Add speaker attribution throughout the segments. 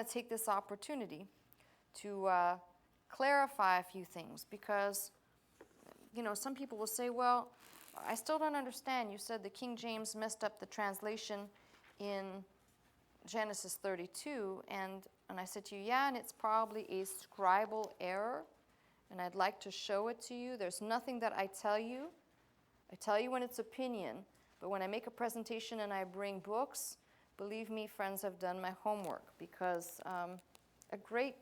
Speaker 1: to take this opportunity to clarify a few things, because, you know, some people will say, well, I still don't understand. You said the King James messed up the translation in Genesis 32, and I said to you, yeah, and it's probably a scribal error, and I'd like to show it to you. There's nothing that I tell you when it's opinion, but when I make a presentation and I bring books, believe me, friends, I've done my homework, because a great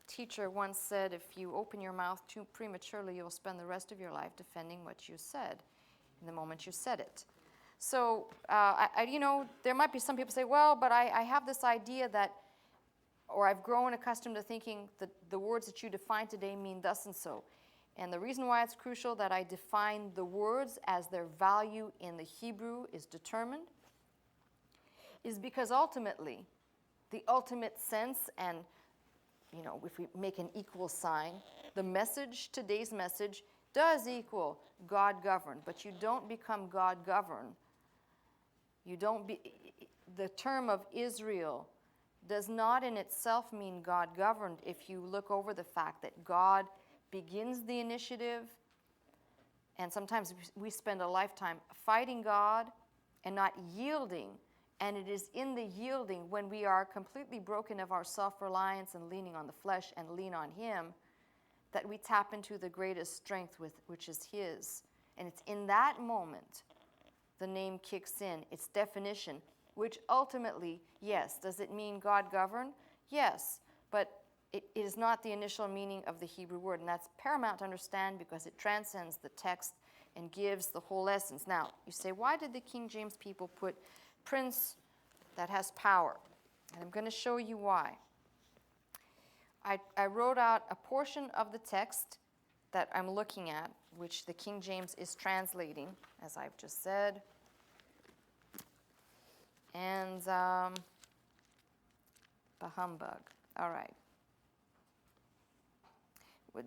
Speaker 1: teacher once said, if you open your mouth too prematurely, you'll spend the rest of your life defending what you said in the moment you said it. So, you know, there might be some people say, well, but I have this idea that, or I've grown accustomed to thinking that the words that you define today mean thus and so. And the reason why it's crucial that I define the words as their value in the Hebrew is determined is because ultimately, the ultimate sense, and, you know, if we make an equal sign, the message, today's message, does equal God-governed, but you don't become God-governed. You don't be, the term of Israel does not in itself mean God-governed if you look over the fact that God begins the initiative, and sometimes we spend a lifetime fighting God and not yielding, and it is in the yielding when we are completely broken of our self-reliance and leaning on the flesh and lean on Him that we tap into the greatest strength which is His. And it's in that moment the name kicks in, its definition, which ultimately, yes, does it mean God-governed? Yes, but it is not the initial meaning of the Hebrew word, and that's paramount to understand because it transcends the text and gives the whole essence. Now, you say, why did the King James people put prince that has power? And I'm going to show you why. I wrote out a portion of the text that I'm looking at, which the King James is translating, as I've just said. And the humbug. All right.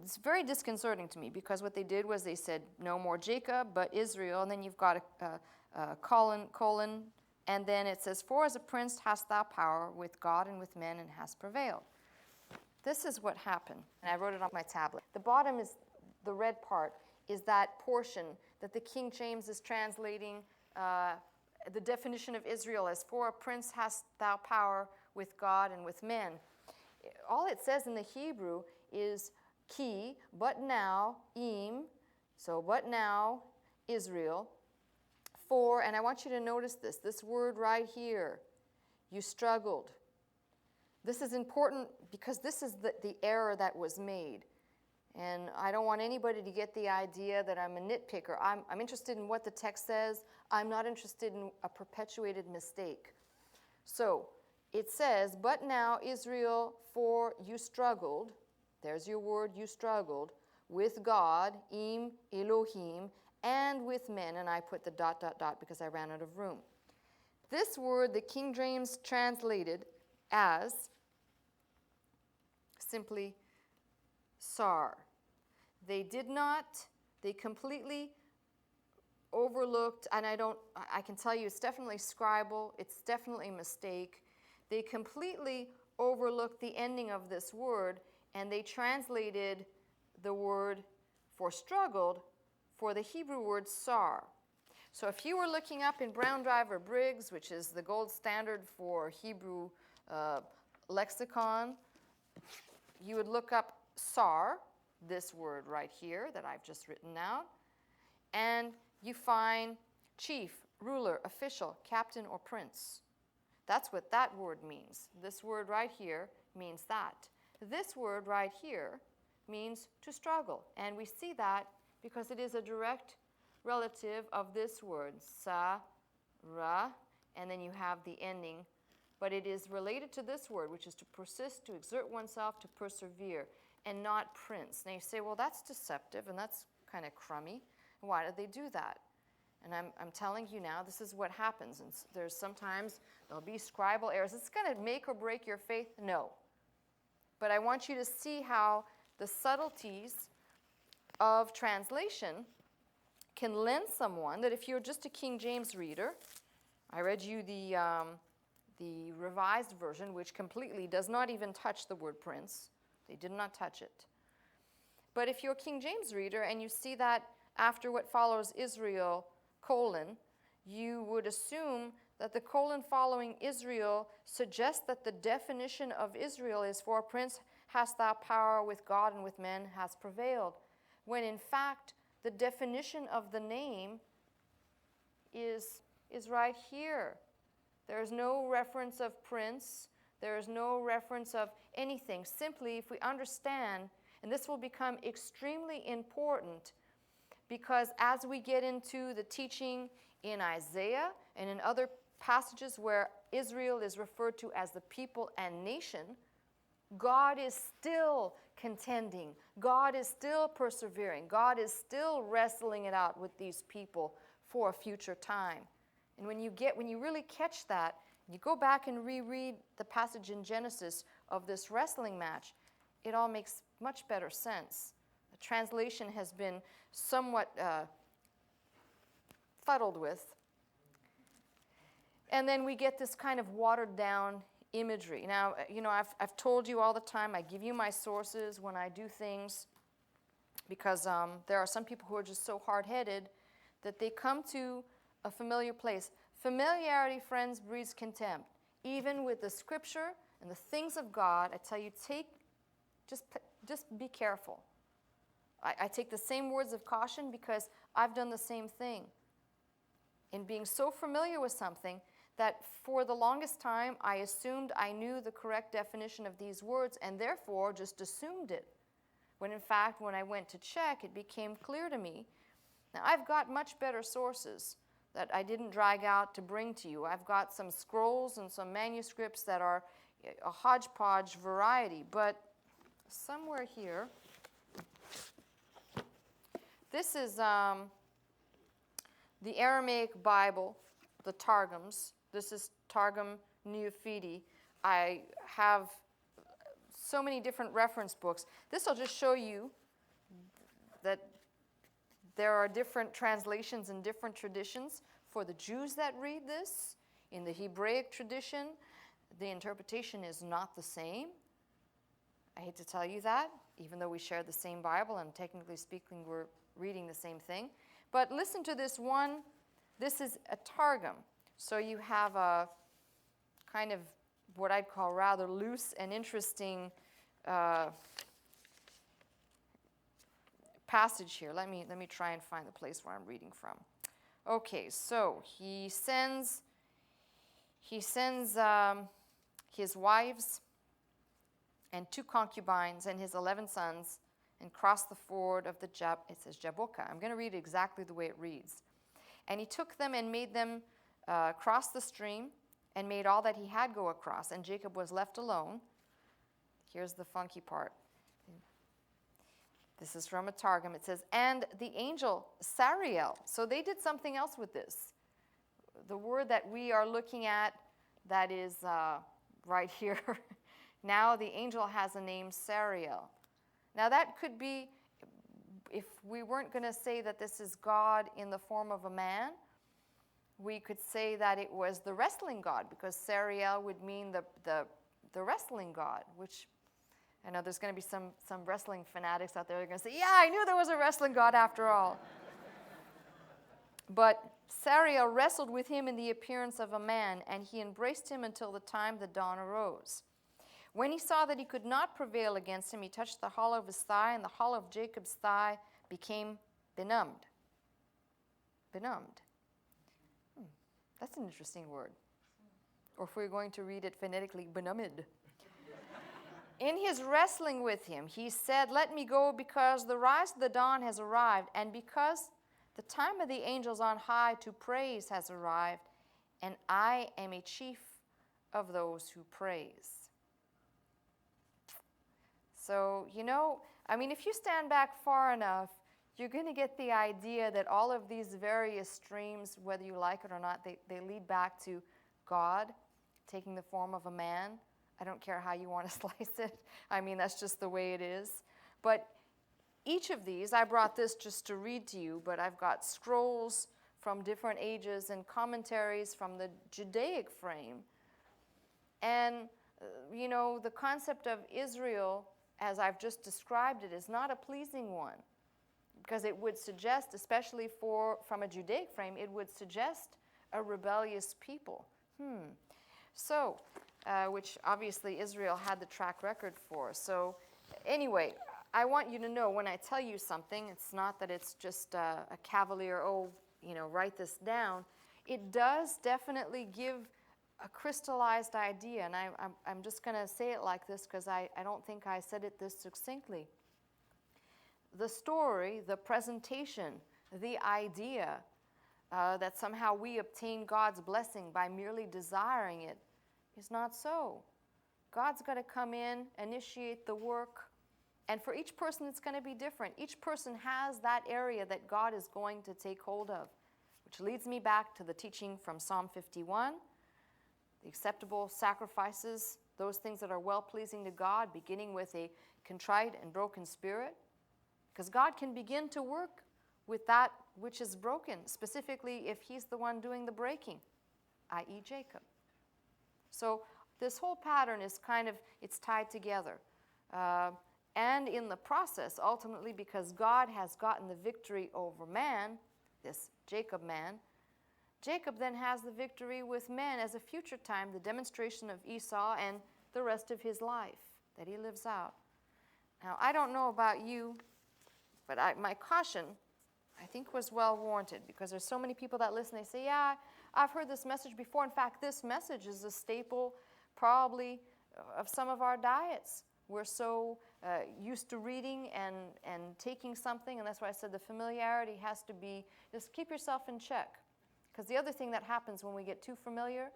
Speaker 1: It's very disconcerting to me because what they did was they said, no more Jacob, but Israel. And then you've got a colon, and then it says, for as a prince hast thou power with God and with men, and hast prevailed. This is what happened, and I wrote it on my tablet. The bottom is, the red part, is that portion that the King James is translating the definition of Israel as, for a prince hast thou power with God and with men. All it says in the Hebrew is ki, but now, im, so but now, Israel, for, and I want you to notice this word right here, you struggled. This is important because this is the error that was made. And I don't want anybody to get the idea that I'm a nitpicker. I'm interested in what the text says. I'm not interested in a perpetuated mistake. So it says, but now Israel, for you struggled, there's your word, you struggled, with God, im, Elohim, and with men, and I put the ... because I ran out of room. This word, the King James translated as simply sar. They did not, they completely overlooked, and I can tell you it's definitely scribal, it's definitely a mistake. They completely overlooked the ending of this word, and they translated the word for struggled for the Hebrew word sar. So if you were looking up in Brown Driver Briggs, which is the gold standard for Hebrew lexicon, you would look up sar, this word right here that I've just written out, and you find chief, ruler, official, captain, or prince. That's what that word means. This word right here means that. This word right here means to struggle, and we see that because it is a direct relative of this word, sa, ra, and then you have the ending, but it is related to this word, which is to persist, to exert oneself, to persevere, and not prince. Now you say, well, that's deceptive, and that's kind of crummy. Why did they do that? And I'm telling you now, this is what happens. And there's sometimes there'll be scribal errors. Is this going to make or break your faith? No. But I want you to see how the subtleties of translation can lend someone that if you're just a King James reader, I read you the the Revised Version, which completely does not even touch the word prince. They did not touch it. But if you're a King James reader and you see that after what follows Israel, colon, you would assume that the colon following Israel suggests that the definition of Israel is, for a prince hast thou power with God and with men has prevailed, when in fact the definition of the name is right here. There is no reference of prince. There is no reference of anything. Simply, if we understand, and this will become extremely important, because as we get into the teaching in Isaiah and in other passages where Israel is referred to as the people and nation, God is still contending. God is still persevering. God is still wrestling it out with these people for a future time. And when you really catch that, you go back and reread the passage in Genesis of this wrestling match, it all makes much better sense. The translation has been somewhat fuddled with. And then we get this kind of watered down imagery. Now, I've told you all the time, I give you my sources when I do things, because there are some people who are just so hard-headed that they come to a familiar place. Familiarity, friends, breeds contempt. Even with the scripture and the things of God, I tell you, just be careful. I take the same words of caution because I've done the same thing. In being so familiar with something that for the longest time I assumed I knew the correct definition of these words and therefore just assumed it. When in fact, when I went to check, it became clear to me. Now, I've got much better sources that I didn't drag out to bring to you. I've got some scrolls and some manuscripts that are a hodgepodge variety, but somewhere here, this is the Aramaic Bible, the Targums. This is Targum Ph.D. I have so many different reference books. This will just show you that there are different translations and different traditions. For the Jews that read this, in the Hebraic tradition, the interpretation is not the same. I hate to tell you that, even though we share the same Bible and technically speaking we're reading the same thing. But listen to this one. This is a Targum. So you have a kind of what I'd call rather loose and interesting passage here. Let me try and find the place where I'm reading from. Okay, so he sends his wives and 2 concubines and his 11 sons and crossed the ford of it says Jabbokah. I'm going to read it exactly the way it reads. And he took them and made them cross the stream and made all that he had go across. And Jacob was left alone. Here's the funky part. This is from a Targum. It says, and the angel Sariel. So they did something else with this. The word that we are looking at, that is right here. Now the angel has a name, Sariel. Now that could be, if we weren't going to say that this is God in the form of a man, we could say that it was the wrestling god, because Sariel would mean the wrestling god, which I know there's going to be some wrestling fanatics out there that are going to say, yeah, I knew there was a wrestling god after all. But Sariel wrestled with him in the appearance of a man, and he embraced him until the time the dawn arose. When he saw that he could not prevail against him, he touched the hollow of his thigh, and the hollow of Jacob's thigh became benumbed. Benumbed. That's an interesting word. Or if we're going to read it phonetically, benumbed. In his wrestling with him, he said, let me go, because the rise of the dawn has arrived, and because the time of the angels on high to praise has arrived, and I am a chief of those who praise. So, if you stand back far enough, you're going to get the idea that all of these various streams, whether you like it or not, they lead back to God taking the form of a man. I don't care how you want to slice it. That's just the way it is. But each of these, I brought this just to read to you, but I've got scrolls from different ages and commentaries from the Judaic frame And, the concept of Israel, as I've just described it, is not a pleasing one. Because it would suggest, especially from a Judaic frame, it would suggest a rebellious people. So, which obviously Israel had the track record for. So, anyway, I want you to know when I tell you something, it's not that it's just a cavalier, write this down. It does definitely give a crystallized idea, and I'm just going to say it like this because I don't think I said it this succinctly. The story, the presentation, the idea that somehow we obtain God's blessing by merely desiring it is not so. God's got to come in, initiate the work, and for each person it's going to be different. Each person has that area that God is going to take hold of, which leads me back to the teaching from Psalm 51, the acceptable sacrifices, those things that are well-pleasing to God, beginning with a contrite and broken spirit. Because God can begin to work with that which is broken, specifically if he's the one doing the breaking, i.e. Jacob. So this whole pattern is it's tied together. And in the process, ultimately, because God has gotten the victory over man, this Jacob man, Jacob then has the victory with men as a future time, the demonstration of Esau and the rest of his life that he lives out. Now, I don't know about you, but my caution, I think, was well warranted because there's so many people that listen. They say, yeah, I've heard this message before. In fact, this message is a staple probably of some of our diets. We're so used to reading and taking something, and that's why I said the familiarity has to be, just keep yourself in check. Because the other thing that happens when we get too familiar,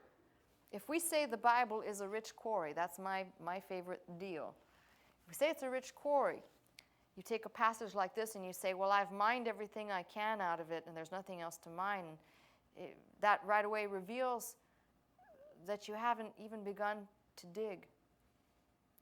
Speaker 1: if we say the Bible is a rich quarry, that's my favorite deal. If we say it's a rich quarry, you take a passage like this and you say, well, I've mined everything I can out of it and there's nothing else to mine. That right away reveals that you haven't even begun to dig.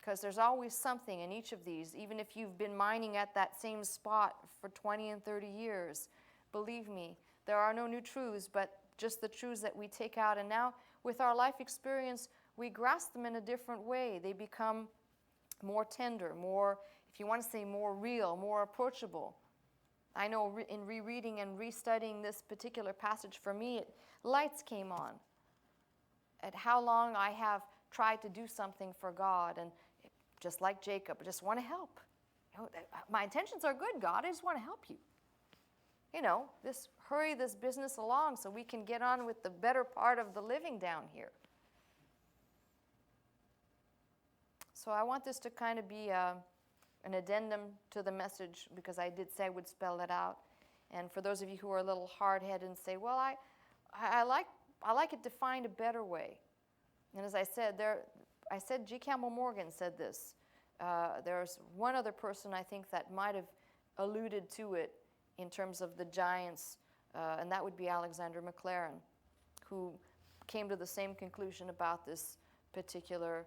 Speaker 1: Because there's always something in each of these, even if you've been mining at that same spot for 20 and 30 years. Believe me, there are no new truths, but just the truths that we take out. And now, with our life experience, we grasp them in a different way. They become more tender, more, if you want to say, more real, more approachable. I know in rereading and restudying this particular passage, for me, lights came on at how long I have tried to do something for God. And just like Jacob, I just want to help. My intentions are good, God. I just want to help you. Hurry this business along so we can get on with the better part of the living down here. So I want this to kind of be an addendum to the message because I did say I would spell it out. And for those of you who are a little hard-headed and say, well, I like it defined a better way. And as I said, G. Campbell Morgan said this. There's one other person I think that might have alluded to it in terms of the giants, and that would be Alexander McLaren, who came to the same conclusion about this particular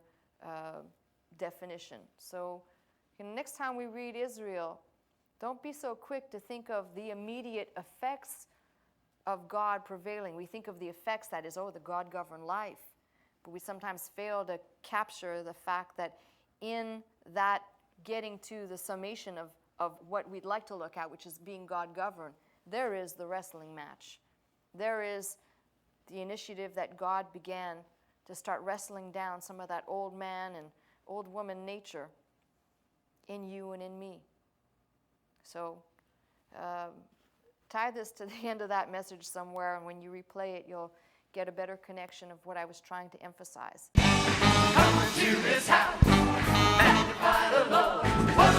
Speaker 1: definition. So next time we read Israel, don't be so quick to think of the immediate effects of God prevailing. We think of the effects, that is, the God-governed life. But we sometimes fail to capture the fact that in that getting to the summation of what we'd like to look at, which is being God-governed, there is the wrestling match. There is the initiative that God began to start wrestling down some of that old man and old woman nature in you and in me. So tie this to the end of that message somewhere, and when you replay it, you'll get a better connection of what I was trying to emphasize. Come to his house, magnify the Lord.